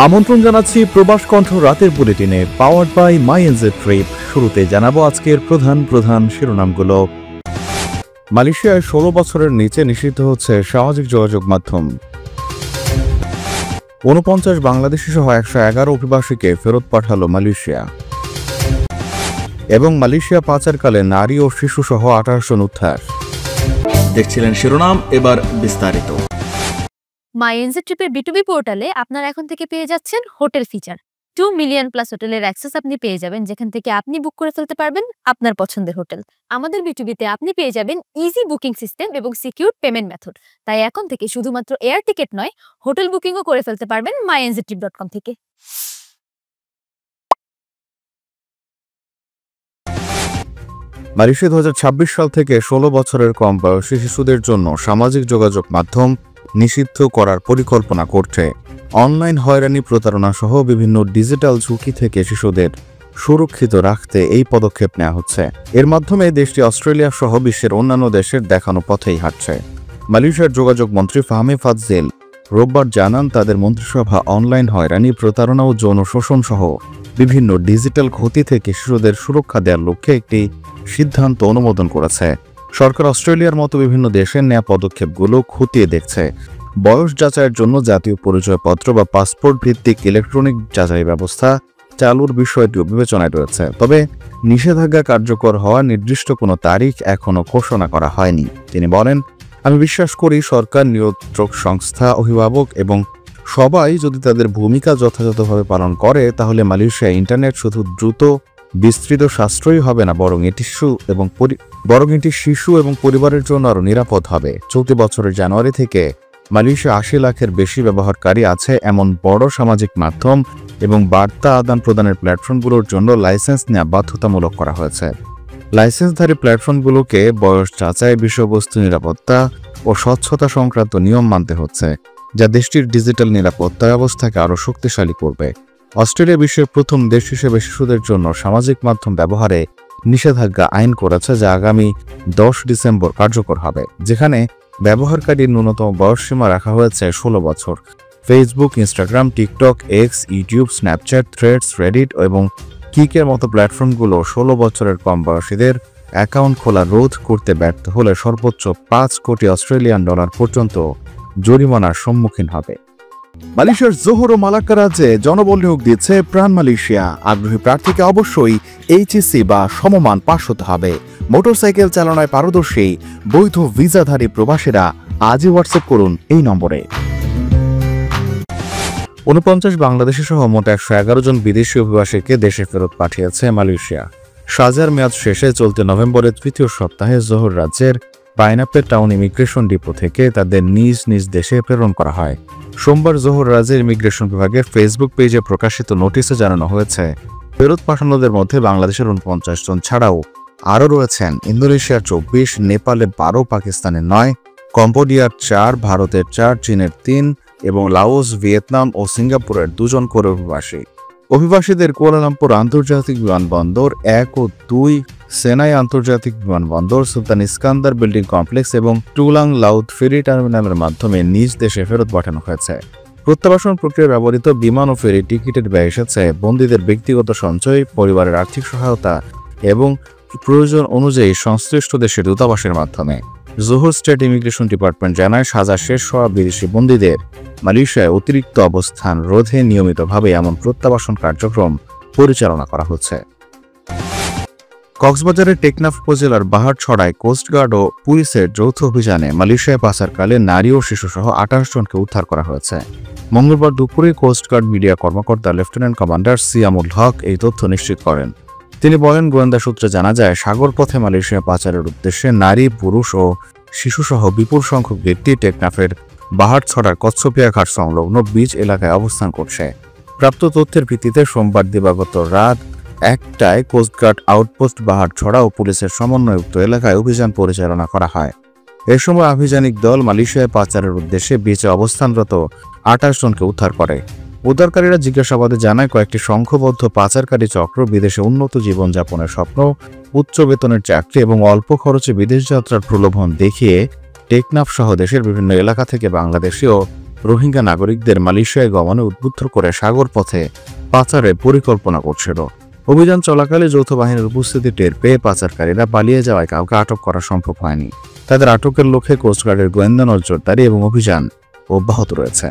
আমন্ত্রণ জানাচ্ছি প্রবাস কণ্ঠ রাতের বুলেটিনে পাওয়ার্ড বাই মাইএনজে ট্রিপ। শুরুতে জানাবো আজকের প্রধান শিরোনামগুলো। মালয়েশিয়ায় 16 বছরের নিচে নিষিদ্ধ হচ্ছে সামাজিক যোগাযোগ মাধ্যম। 49 বাংলাদেশি সহ 111 অভিবাসীকে ফেরত পাঠালো মালয়েশিয়া। এবং মালয়েশিয়া পাচারকালে নারী ও শিশু সহ 28 জন উদ্ধার। দেখছিলেন শিরোনাম, এবার বিস্তারিত। মাইএনজে ট্রিপের B2B পোর্টালে আপনারা এখন থেকে পেয়ে যাচ্ছেন হোটেল ফিচার। 2 মিলিয়ন প্লাস হোটেলের অ্যাক্সেস আপনি পেয়ে যাবেন, যেখান থেকে আপনি বুক করে ফেলতে পারবেন আপনার পছন্দের হোটেল। আমাদের B2Bতে আপনি পেয়ে যাবেন ইজি বুকিং সিস্টেম এবং সিকিউর পেমেন্ট মেথড। তাই এখন থেকে শুধুমাত্র এয়ার টিকিট নয়, হোটেল বুকিংও করে ফেলতে পারবেন mynztrip.com থেকে। মালয়েশিয়া 2026 সাল থেকে 16 বছরের কম বয়সী শিশুদের জন্য সামাজিক যোগাযোগ মাধ্যম নিষিদ্ধ করার পরিকল্পনা করছে। অনলাইন হয়রানি, প্রতারণা সহ বিভিন্ন ডিজিটাল ঝুঁকি থেকে শিশুদের সুরক্ষিত রাখতে এই পদক্ষেপ নেওয়া হচ্ছে। এর মাধ্যমে দেশটি অস্ট্রেলিয়া সহ বিশ্বের অন্যান্য দেশের দেখানো পথেই হাঁটছে। মালয়েশিয়ার যোগাযোগ মন্ত্রী ফাহমি ফাতজিল রোববার জানান, তাদের মন্ত্রিসভা অনলাইন হয়রানি, প্রতারণা ও যৌন শোষণ সহ বিভিন্ন ডিজিটাল ক্ষতি থেকে শিশুদের সুরক্ষা দেওয়ার লক্ষ্যে একটি সিদ্ধান্ত অনুমোদন করেছে। সরকার অস্ট্রেলিয়ার মতো বিভিন্ন দেশের নেওয়া পদক্ষেপগুলো খতিয়ে দেখছে। বয়স যাচাইয়ের জন্য জাতীয় পরিচয়পত্র বা পাসপোর্ট ভিত্তিক ইলেকট্রনিক যাচাই ব্যবস্থা চালুর বিষয়টিও বিবেচনায় রয়েছে। তবে নিষেধাজ্ঞা কার্যকর হওয়ার নির্দিষ্ট কোনো তারিখ এখনও ঘোষণা করা হয়নি। তিনি বলেন, আমি বিশ্বাস করি সরকার, নিয়ন্ত্রক সংস্থা, অভিভাবক এবং সবাই যদি তাদের ভূমিকা যথাযথভাবে পালন করে, তাহলে মালয়েশিয়া ইন্টারনেট শুধু দ্রুত, বিস্তৃত, সাশ্রয়ী হবে না, বরং এটি শিশু এবং পরিবারের জন্য আরও নিরাপদ হবে। চলতি বছরের জানুয়ারি থেকে মালয়েশিয়া 80 লাখের বেশি ব্যবহারকারী আছে এমন বড় সামাজিক মাধ্যম এবং বার্তা আদান প্রদানের প্ল্যাটফর্মগুলোর জন্য লাইসেন্স নেওয়া বাধ্যতামূলক করা হয়েছে। লাইসেন্সধারী প্ল্যাটফর্মগুলোকে বয়স যাচাই, বিষয়বস্তু নিরাপত্তা ও স্বচ্ছতা সংক্রান্ত নিয়ম মানতে হচ্ছে, যা দেশটির ডিজিটাল নিরাপত্তা ব্যবস্থাকে আরও শক্তিশালী করবে। অস্ট্রেলিয়া বিশ্বের প্রথম দেশ হিসেবে শিশুদের জন্য সামাজিক মাধ্যম ব্যবহারে নিষেধাজ্ঞা আইন করেছে, যা আগামী 10 ডিসেম্বর কার্যকর হবে, যেখানে ব্যবহারকারীর ন্যূনতম বয়সসীমা রাখা হয়েছে 16 বছর। Facebook, Instagram, TikTok, x, YouTube, Snapchat, threads, Reddit এবং কিকের মতো প্ল্যাটফর্মগুলো 16 বছরের কম বয়সীদের অ্যাকাউন্ট খোলা রোধ করতে ব্যর্থ হলে সর্বোচ্চ 5 কোটি অস্ট্রেলিয়ান ডলার পর্যন্ত জরিমানার সম্মুখীন হবে। মালয়েশিয়ার জোহর ও মালাক্কা রাজ্যে জনবল নিয়োগ দিচ্ছে প্রাণ মালয়েশিয়া। আগ্রহী প্রার্থীকে অবশ্যই HSC বা সমমান পাশ হতে হবে। মোটরসাইকেল চালনায় পারদর্শী বৈধ ভিসাধারী প্রবাসীরা আজই হোয়াটসঅ্যাপ করুন এই নম্বরে। 49 বাংলাদেশি সহ মোট 111 জন বিদেশি অভিবাসীকে দেশে ফেরত পাঠিয়েছে মালয়েশিয়া। সাজার মেয়াদ শেষে চলতি নভেম্বরের 3য় সপ্তাহে জোহর রাজ্যের পাইনাপেল টাউন ইমিগ্রেশন ডিপো থেকে তাদের নিজ নিজ দেশে প্রেরণ করা হয়। সোমবার জোহর রাজ্যের ইমিগ্রেশন বিভাগের ফেসবুক পেজে প্রকাশিত নোটিশে জানানো হয়েছে, ফেরত পাঠানোদের মধ্যে বাংলাদেশের 49 জন ছাড়াও আরও রয়েছেন ইন্দোনেশিয়ার 24, নেপালের 12, পাকিস্তানের 9, কম্বোডিয়ার 4, ভারতের 4, চীনের 3 এবং লাওস, ভিয়েতনাম ও সিঙ্গাপুরের 2 জন করে অভিবাসী। অভিবাসীদের কুয়ালালামপুর আন্তর্জাতিক বিমানবন্দর 1 ও 2, সেনাই আন্তর্জাতিক বিমানবন্দর, সুলতান ইস্কান্দার বিল্ডিং কমপ্লেক্স এবং টুলাং লাউথ ফেরি টার্মিনালের মাধ্যমে নিজ দেশে ফেরত পাঠানো হয়েছে। প্রত্যাবাসন প্রক্রিয়ায় ব্যবহৃত বিমান ও ফেরি টিকিটের ব্যয় এসেছে বন্দীদের ব্যক্তিগত সঞ্চয়, পরিবারের আর্থিক সহায়তা এবং প্রয়োজন অনুযায়ী সংশ্লিষ্ট দেশের দূতাবাসের মাধ্যমে। জোহর স্টেট ইমিগ্রেশন ডিপার্টমেন্ট জানায়, সাজা শেষ হওয়া বিদেশি বন্দীদের মালয়েশিয়ায় অতিরিক্ত অবস্থান রোধে নিয়মিতভাবে এমন প্রত্যাবাসন কার্যক্রম পরিচালনা করা হচ্ছে। কক্সবাজারের টেকনাফ উপজেলার বাহারছড়ায় কোস্টগার্ড ও পুলিশের যৌথ অভিযানে মালয়েশিয়ায় পাচারকালে নারী ও শিশুসহ 28 জনকে উদ্ধার করা হয়েছে। মঙ্গলবার দুপুরে কোস্টগার্ড মিডিয়া কর্মকর্তা লেফটেন্যান্ট কমান্ডার সিয়ামুল হক এই তথ্য নিশ্চিত করেন। তিনি বলেন, গোয়েন্দা সূত্রে জানা যায়, সাগর পথে মালয়েশিয়া পাচারের উদ্দেশ্যে নারী, পুরুষ ও শিশুসহ বিপুল সংখ্যক ব্যক্তি টেকনাফের বাহারছড়ার কচ্ছপিয়া ঘাট সংলগ্ন বিচ এলাকায় অবস্থান করছে। প্রাপ্ত তথ্যের ভিত্তিতে সোমবার দিবাগত রাত 1টায় কোস্টগার্ড আউটপোস্ট বাহারছড়া ও পুলিশের সমন্বয়যুক্ত এলাকায় অভিযান পরিচালনা করা হয়। এ সময় আভিযানিক দল মালয়েশিয়ায় পাচারের উদ্দেশ্যে বিচে অবস্থানরত 28 জনকে উদ্ধার করে। উদ্ধারকারীরা জিজ্ঞাসাবাদে জানায়, কয়েকটি সংঘবদ্ধ পাচারকারী চক্র বিদেশে উন্নত জীবনযাপনের স্বপ্ন, উচ্চ বেতনের চাকরি এবং অল্প খরচে বিদেশ যাত্রার প্রলোভন দেখিয়ে টেকনাফ সহ দেশের বিভিন্ন এলাকা থেকে বাংলাদেশি ও রোহিঙ্গা নাগরিকদের মালয়েশিয়ায় গমনে উদ্বুদ্ধ করে সাগর পথে পাচারের পরিকল্পনা করছিল। অভিযান চলাকালে যৌথ বাহিনীর উপস্থিতি টের পেয়ে পাচারকারীরা পালিয়ে যাওয়ায় কাউকে আটক করা সম্ভব হয়নি। তাদের আটকের লক্ষ্যে কোস্টগার্ডের গোয়েন্দা নজরদারি এবং অভিযান অব্যাহত রয়েছে।